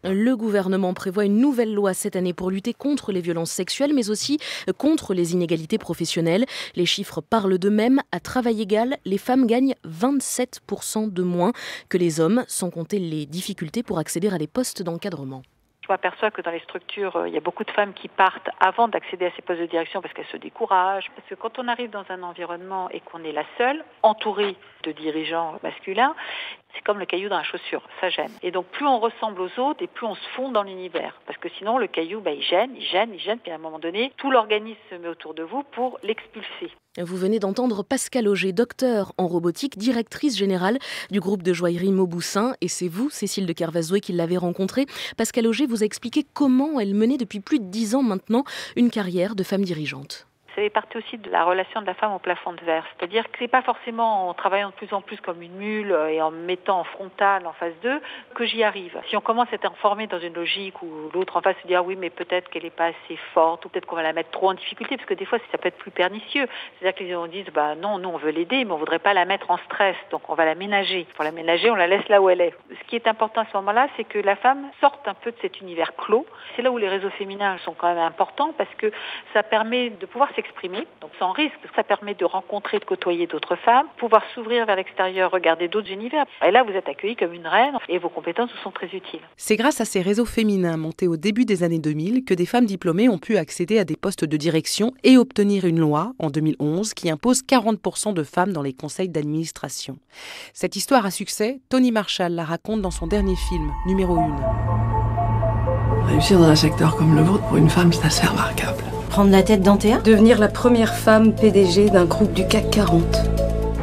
Le gouvernement prévoit une nouvelle loi cette année pour lutter contre les violences sexuelles, mais aussi contre les inégalités professionnelles. Les chiffres parlent d'eux-mêmes. À travail égal, les femmes gagnent 27% de moins que les hommes, sans compter les difficultés pour accéder à des postes d'encadrement. Je m'aperçois que dans les structures, il y a beaucoup de femmes qui partent avant d'accéder à ces postes de direction parce qu'elles se découragent. Parce que quand on arrive dans un environnement et qu'on est la seule, entourée de dirigeants masculins, c'est comme le caillou dans la chaussure, ça gêne. Et donc plus on ressemble aux autres et plus on se fond dans l'univers. Parce que sinon le caillou, il gêne, puis à un moment donné, tout l'organisme se met autour de vous pour l'expulser. Vous venez d'entendre Pascale Auger, docteure en robotique, directrice générale du groupe de joaillerie Mauboussin. Et c'est vous, Cécile de Kervazoué, qui l'avez rencontrée. Pascale Auger vous a expliqué comment elle menait depuis plus de 10 ans maintenant une carrière de femme dirigeante. Ça fait partie aussi de la relation de la femme au plafond de verre. C'est-à-dire que c'est pas forcément en travaillant de plus en plus comme une mule et en me mettant en frontal en face d'eux que j'y arrive. Si on commence à être informé dans une logique où l'autre en face se dit oui mais peut-être qu'elle n'est pas assez forte ou peut-être qu'on va la mettre trop en difficulté parce que des fois ça peut être plus pernicieux. C'est-à-dire que les gens disent non, nous on veut l'aider mais on voudrait pas la mettre en stress donc on va la ménager. Pour la ménager on la laisse là où elle est. Ce qui est important à ce moment-là c'est que la femme sorte un peu de cet univers clos. C'est là où les réseaux féminins sont quand même importants parce que ça permet de pouvoir s'exprimer, donc sans risque, parce que ça permet de rencontrer, de côtoyer d'autres femmes, pouvoir s'ouvrir vers l'extérieur, regarder d'autres univers. Et là, vous êtes accueillie comme une reine et vos compétences vous sont très utiles. C'est grâce à ces réseaux féminins montés au début des années 2000 que des femmes diplômées ont pu accéder à des postes de direction et obtenir une loi, en 2011, qui impose 40% de femmes dans les conseils d'administration. Cette histoire à succès, Tony Marshall la raconte dans son dernier film, numéro 1. Réussir dans un secteur comme le vôtre, pour une femme, c'est assez remarquable. Prendre la tête d'Antea ? Devenir la première femme PDG d'un groupe du CAC 40.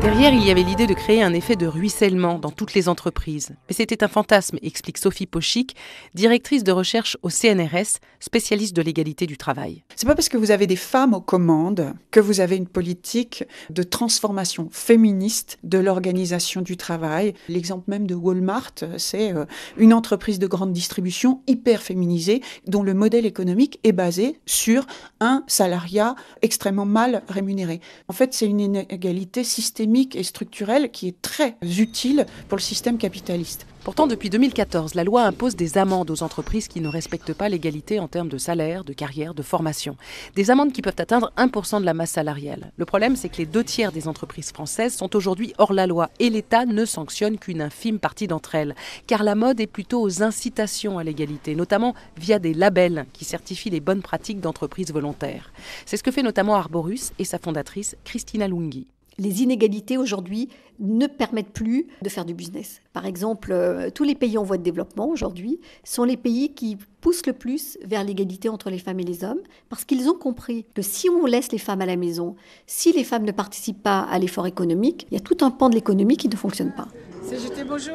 Derrière, il y avait l'idée de créer un effet de ruissellement dans toutes les entreprises. Mais c'était un fantasme, explique Sophie Pochic, directrice de recherche au CNRS, spécialiste de l'égalité du travail. C'est pas parce que vous avez des femmes aux commandes que vous avez une politique de transformation féministe de l'organisation du travail. L'exemple même de Walmart, c'est une entreprise de grande distribution hyper féminisée dont le modèle économique est basé sur un salariat extrêmement mal rémunéré. En fait, c'est une inégalité systémique et structurelle qui est très utile pour le système capitaliste. Pourtant, depuis 2014, la loi impose des amendes aux entreprises qui ne respectent pas l'égalité en termes de salaire, de carrière, de formation. Des amendes qui peuvent atteindre 1% de la masse salariale. Le problème, c'est que les 2/3 des entreprises françaises sont aujourd'hui hors la loi et l'État ne sanctionne qu'une infime partie d'entre elles. Car la mode est plutôt aux incitations à l'égalité, notamment via des labels qui certifient les bonnes pratiques d'entreprises volontaires. C'est ce que fait notamment Arborus et sa fondatrice Christina Lunghi. Les inégalités aujourd'hui ne permettent plus de faire du business. Par exemple, tous les pays en voie de développement aujourd'hui sont les pays qui poussent le plus vers l'égalité entre les femmes et les hommes parce qu'ils ont compris que si on laisse les femmes à la maison, si les femmes ne participent pas à l'effort économique, il y a tout un pan de l'économie qui ne fonctionne pas. CGT, bonjour.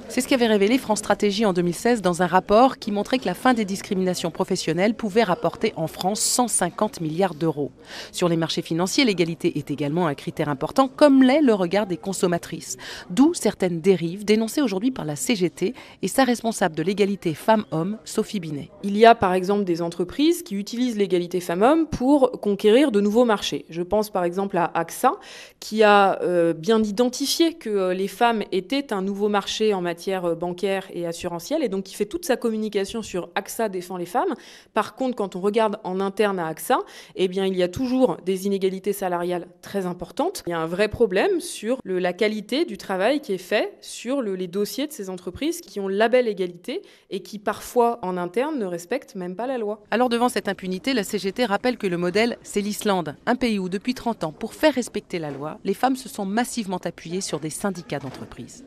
C'est ce qu'avait révélé France Stratégie en 2016 dans un rapport qui montrait que la fin des discriminations professionnelles pouvait rapporter en France 150 milliards d'euros. Sur les marchés financiers, l'égalité est également un critère important, comme l'est le regard des consommatrices. D'où certaines dérives dénoncées aujourd'hui par la CGT et sa responsable de l'égalité femmes-hommes, Sophie Binet. Il y a par exemple des entreprises qui utilisent l'égalité femmes-hommes pour conquérir de nouveaux marchés. Je pense par exemple à AXA, qui a bien identifié que les femmes étaient un nouveau marché en matière bancaire et assurantielle et donc qui fait toute sa communication sur AXA défend les femmes. Par contre, quand on regarde en interne à AXA, eh bien, il y a toujours des inégalités salariales très importantes. Il y a un vrai problème sur la qualité du travail qui est fait sur les dossiers de ces entreprises qui ont le label égalité et qui parfois en interne ne respectent même pas la loi. Alors devant cette impunité, la CGT rappelle que le modèle, c'est l'Islande, un pays où depuis 30 ans, pour faire respecter la loi, les femmes se sont massivement appuyées sur des syndicats d'entreprises.